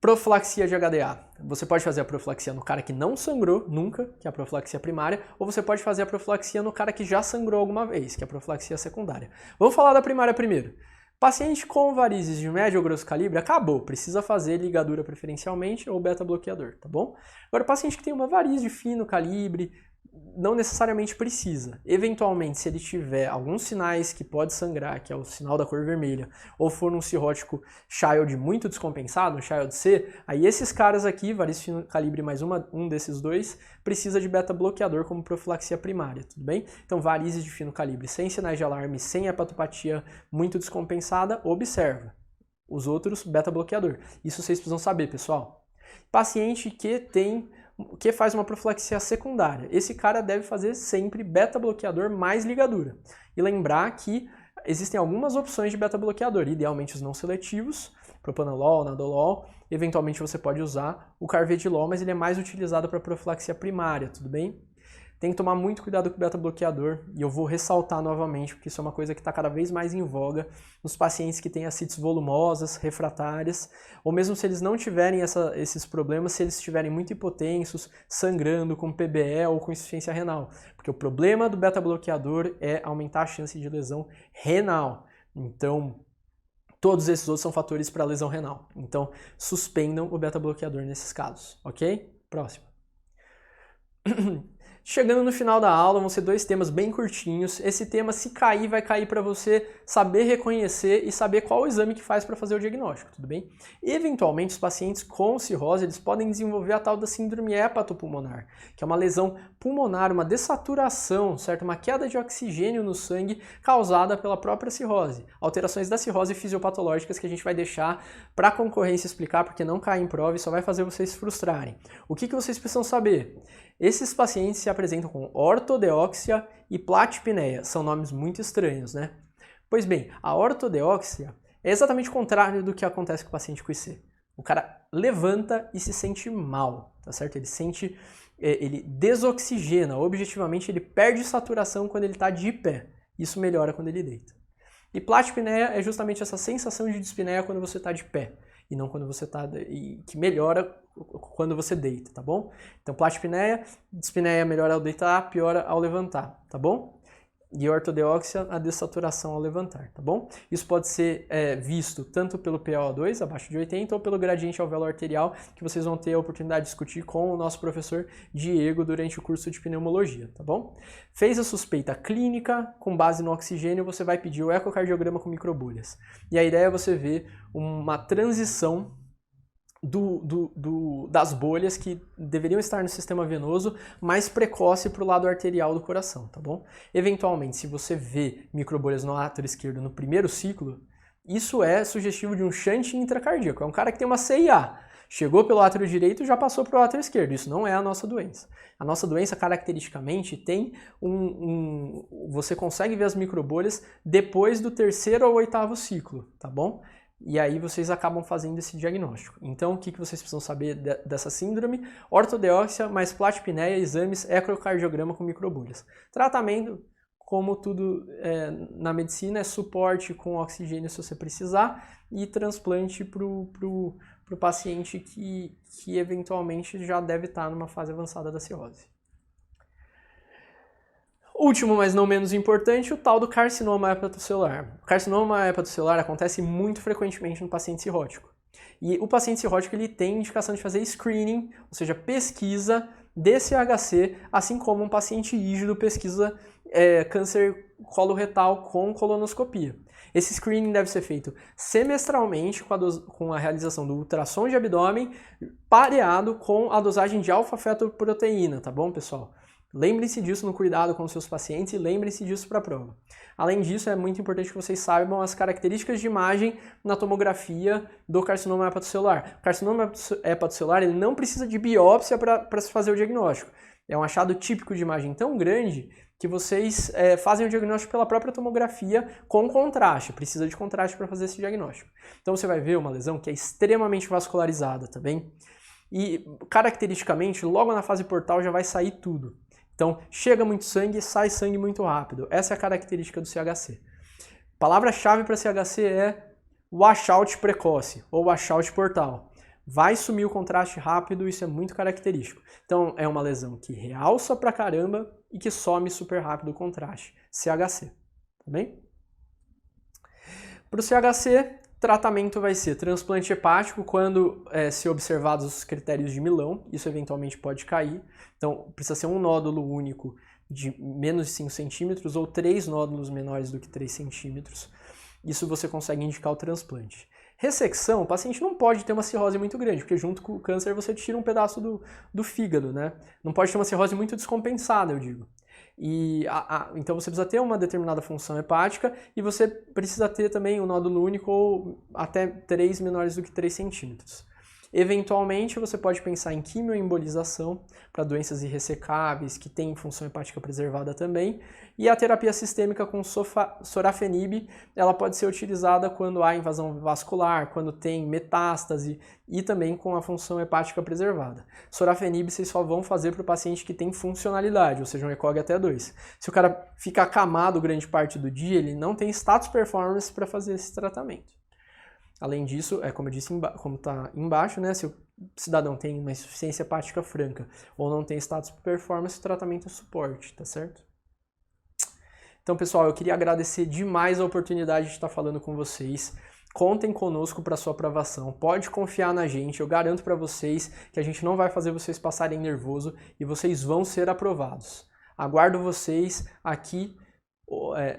Profilaxia de HDA. Você pode fazer a profilaxia no cara que não sangrou nunca, que é a profilaxia primária, ou você pode fazer a profilaxia no cara que já sangrou alguma vez, que é a profilaxia secundária. Vamos falar da primária primeiro. Paciente com varizes de médio ou grosso calibre, acabou. Precisa fazer ligadura preferencialmente ou beta-bloqueador, tá bom? Agora, paciente que tem uma variz de fino calibre, não necessariamente precisa. Eventualmente, se ele tiver alguns sinais que pode sangrar, que é o sinal da cor vermelha, ou for um cirrótico Child muito descompensado, um Child C, aí esses caras aqui, variz fino calibre mais um desses dois, precisa de beta-bloqueador como profilaxia primária, tudo bem? Então, varizes de fino calibre sem sinais de alarme, sem hepatopatia muito descompensada, observa. Os outros, beta-bloqueador. Isso vocês precisam saber, pessoal. Paciente que faz uma profilaxia secundária. Esse cara deve fazer sempre beta-bloqueador mais ligadura. E lembrar que existem algumas opções de beta-bloqueador, idealmente os não seletivos, propanolol, nadolol, eventualmente você pode usar o carvedilol, mas ele é mais utilizado para profilaxia primária, tudo bem? Tem que tomar muito cuidado com o beta-bloqueador, e eu vou ressaltar novamente, porque isso é uma coisa que está cada vez mais em voga nos pacientes que têm ascites volumosas, refratárias, ou mesmo se eles não tiverem esses problemas, se eles estiverem muito hipotensos, sangrando, com PBE ou com insuficiência renal. Porque o problema do beta-bloqueador é aumentar a chance de lesão renal. Então, todos esses outros são fatores para lesão renal. Então, suspendam o beta-bloqueador nesses casos, ok? Próximo. Chegando no final da aula, vão ser 2 temas bem curtinhos. Esse tema, se cair, vai cair para você saber reconhecer e saber qual o exame que faz para fazer o diagnóstico, tudo bem? Eventualmente, os pacientes com cirrose, eles podem desenvolver a tal da síndrome hepatopulmonar, que é uma lesão pulmonar, uma dessaturação, certo? Uma queda de oxigênio no sangue causada pela própria cirrose. Alterações da cirrose fisiopatológicas que a gente vai deixar para a concorrência explicar, porque não cai em prova e só vai fazer vocês se frustrarem. O que vocês precisam saber? Esses pacientes se apresentam com ortodeóxia e platipneia. São nomes muito estranhos, né? Pois bem, a ortodeóxia é exatamente o contrário do que acontece com o paciente com IC. O cara levanta e se sente mal, tá certo? Ele desoxigena, objetivamente ele perde saturação quando ele está de pé. Isso melhora quando ele deita. E platipneia é justamente essa sensação de dispneia quando você está de pé, e não quando você está... que melhora quando você deita, tá bom? Então, platipneia, dispneia melhora ao deitar, piora ao levantar, tá bom? E ortodeóxia, a dessaturação ao levantar, tá bom? Isso pode ser visto tanto pelo PaO2, abaixo de 80, ou pelo gradiente alvéolo arterial, que vocês vão ter a oportunidade de discutir com o nosso professor Diego durante o curso de pneumologia, tá bom? Fez a suspeita clínica, com base no oxigênio, você vai pedir o ecocardiograma com microbolhas. E a ideia é você ver uma transição das bolhas que deveriam estar no sistema venoso mais precoce para o lado arterial do coração, tá bom? Eventualmente, se você vê microbolhas no átrio esquerdo no primeiro ciclo, isso é sugestivo de um shunt intracardíaco. É um cara que tem uma CIA, chegou pelo átrio direito e já passou para o átrio esquerdo. Isso não é a nossa doença. A nossa doença, caracteristicamente, tem você consegue ver as microbolhas depois do 3º ao 8º ciclo, tá bom? E aí vocês acabam fazendo esse diagnóstico. Então, o que vocês precisam saber dessa síndrome? Ortodeóxia mais platipneia, exames, ecocardiograma com microbolhas. Tratamento, como tudo na medicina, é suporte com oxigênio se você precisar e transplante para o paciente que eventualmente já deve estar numa fase avançada da cirrose. Último, mas não menos importante, o tal do carcinoma hepatocelular. O carcinoma hepatocelular acontece muito frequentemente no paciente cirrótico. E o paciente cirrótico ele tem indicação de fazer screening, ou seja, pesquisa de CHC, assim como um paciente rígido pesquisa câncer coloretal com colonoscopia. Esse screening deve ser feito semestralmente com a realização do ultrassom de abdômen pareado com a dosagem de alfa-fetoproteína, tá bom, pessoal? Lembrem-se disso no cuidado com os seus pacientes e lembrem-se disso para a prova. Além disso, é muito importante que vocês saibam as características de imagem na tomografia do carcinoma hepatocelular. O carcinoma hepatocelular ele não precisa de biópsia para se fazer o diagnóstico. É um achado típico de imagem tão grande que vocês fazem o diagnóstico pela própria tomografia com contraste. Precisa de contraste para fazer esse diagnóstico. Então você vai ver uma lesão que é extremamente vascularizada, tá bem? E caracteristicamente, logo na fase portal já vai sair tudo. Então, chega muito sangue, sai sangue muito rápido. Essa é a característica do CHC. Palavra-chave para CHC é washout precoce ou washout portal. Vai sumir o contraste rápido, isso é muito característico. Então, é uma lesão que realça pra caramba e que some super rápido o contraste. CHC, tá bem? Para o CHC, tratamento vai ser transplante hepático quando se observados os critérios de Milão, isso eventualmente pode cair. Então, precisa ser um nódulo único de menos de 5 centímetros ou 3 nódulos menores do que 3 centímetros. Isso você consegue indicar o transplante. Ressecção, o paciente não pode ter uma cirrose muito grande, porque junto com o câncer você tira um pedaço do fígado, né? Não pode ter uma cirrose muito descompensada, eu digo. Então você precisa ter uma determinada função hepática e você precisa ter também um nódulo único ou até 3 menores do que 3 centímetros. Eventualmente, você pode pensar em quimioembolização para doenças irressecáveis, que tem função hepática preservada também. E a terapia sistêmica com sorafenib, ela pode ser utilizada quando há invasão vascular, quando tem metástase e também com a função hepática preservada. Sorafenib vocês só vão fazer para o paciente que tem funcionalidade, ou seja, um ECOG até 2. Se o cara fica acamado grande parte do dia, ele não tem status performance para fazer esse tratamento. Além disso, como eu disse, como está embaixo, né, se o cidadão tem uma insuficiência hepática franca ou não tem status performance, o tratamento é suporte, tá certo? Então, pessoal, eu queria agradecer demais a oportunidade de estar falando com vocês. Contem conosco para sua aprovação. Pode confiar na gente, eu garanto para vocês que a gente não vai fazer vocês passarem nervoso e vocês vão ser aprovados. Aguardo vocês aqui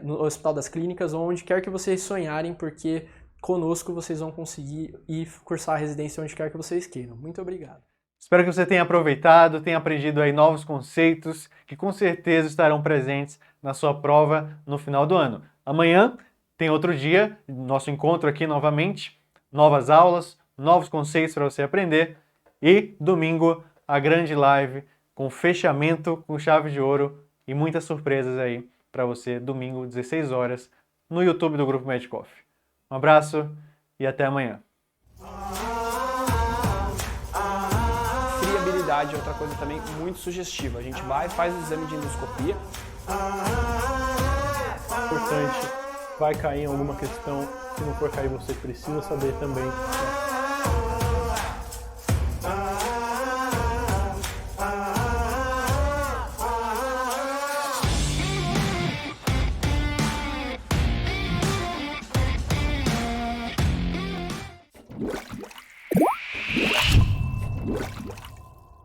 no Hospital das Clínicas, ou onde quer que vocês sonharem, porque conosco vocês vão conseguir ir cursar a residência onde quer que vocês queiram. Muito obrigado. Espero que você tenha aproveitado, tenha aprendido aí novos conceitos que com certeza estarão presentes na sua prova no final do ano. Amanhã tem outro dia, nosso encontro aqui novamente, novas aulas, novos conceitos para você aprender e domingo a grande live com fechamento com chave de ouro e muitas surpresas aí para você domingo 16 horas no YouTube do Grupo Medcoff. Um abraço e até amanhã. Friabilidade é outra coisa também muito sugestiva. A gente vai, faz o exame de endoscopia. Importante, vai cair em alguma questão. Se não for cair, você precisa saber também.